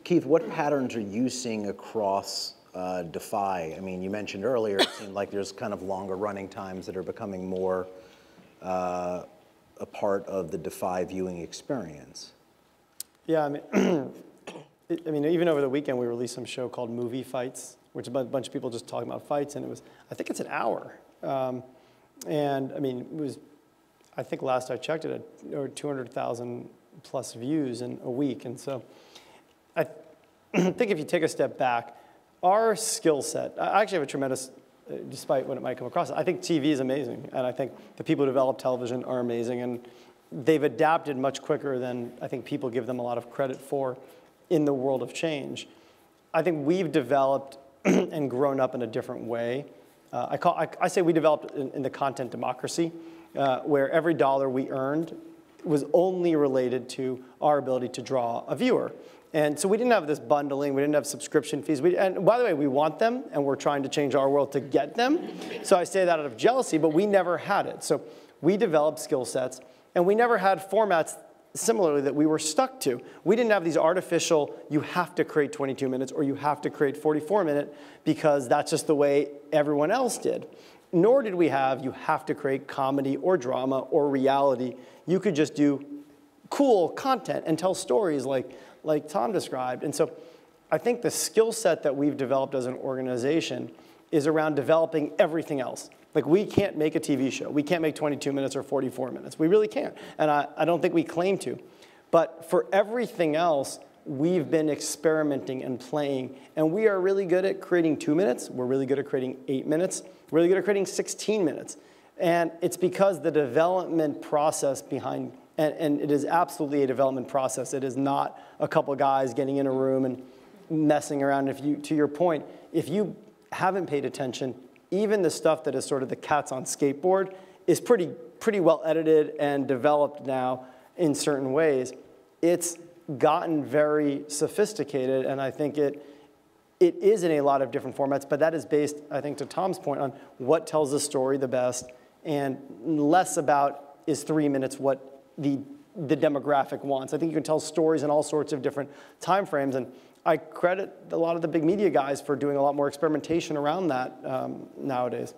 Keith, what patterns are you seeing across Defy? I mean, you mentioned earlier, it seemed like there's kind of longer running times that are becoming more a part of the Defy viewing experience. Yeah, I mean, even over the weekend, we released some show called Movie Fights, which is a bunch of people just talking about fights, and it was, I think it's an hour. And I mean, it was, I think last I checked it, over 200,000 plus views in a week. And so I think if you take a step back, our skill set, I actually have a tremendous, despite what it might come across, I think TV is amazing. And I think the people who develop television are amazing. And they've adapted much quicker than I think people give them a lot of credit for in the world of change. I think we've developed and grown up in a different way. I say we developed in the content democracy, where every dollar we earned was only related to our ability to draw a viewer. And so we didn't have this bundling, we didn't have subscription fees. And by the way, we want them, and we're trying to change our world to get them. So I say that out of jealousy, but we never had it. So we developed skill sets, and we never had formats similarly that we were stuck to. We didn't have these artificial, you have to create 22 minutes or you have to create 44 minutes because that's just the way everyone else did. Nor did we have, you have to create comedy or drama or reality. You could just do cool content and tell stories like Tom described. And so I think the skill set that we've developed as an organization is around developing everything else. Like, we can't make a TV show. We can't make 22 minutes or 44 minutes. We really can't. And I don't think we claim to. But for everything else, we've been experimenting and playing. And we are really good at creating 2 minutes. We're really good at creating 8 minutes. We're really good at creating 16 minutes. And it's because the development process behind, and it is absolutely a development process. It is not a couple guys getting in a room and messing around. If you, to your point, if you haven't paid attention, even the stuff that is sort of the cats on skateboard is pretty well edited and developed now in certain ways. It's gotten very sophisticated, and I think it is in a lot of different formats, but that is based, I think, to Tom's point, on what tells the story the best, and less about is 3 minutes what the demographic wants. I think you can tell stories in all sorts of different time frames, and I credit a lot of the big media guys for doing a lot more experimentation around that nowadays.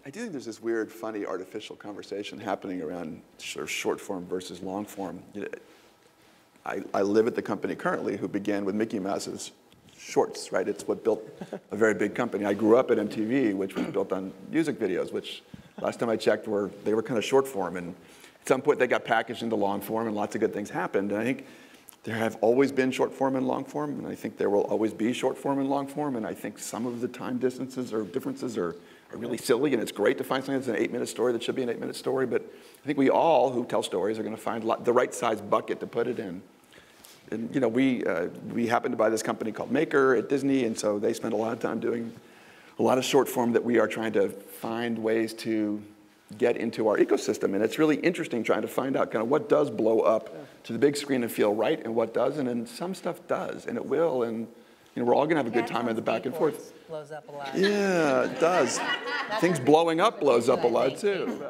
I do think there's this weird, funny, artificial conversation happening around sort of short form versus long form. You know, I live at the company currently who began with Mickey Mouse's shorts, right? It's what built a very big company. I grew up at MTV, which was built on music videos, which last time I checked they were kind of short form. And at some point they got packaged into long form and lots of good things happened. And I think there have always been short form and long form, and I think there will always be short form and long form, and I think some of the time distances or differences are really silly, and it's great to find something that's an 8-minute story that should be an 8-minute story, but I think we all who tell stories are going to find the right size bucket to put it in. And you know, we happened to buy this company called Maker at Disney, and so they spend a lot of time doing a lot of short form that we are trying to find ways to get into our ecosystem. And it's really interesting trying to find out kind of what does blow up to the big screen and feel right and what doesn't. And some stuff does, and it will. And you know, we're all going to have a good time in the back and forth. Blows up a lot. Yeah, it does. Things blowing up blows up a lot, too.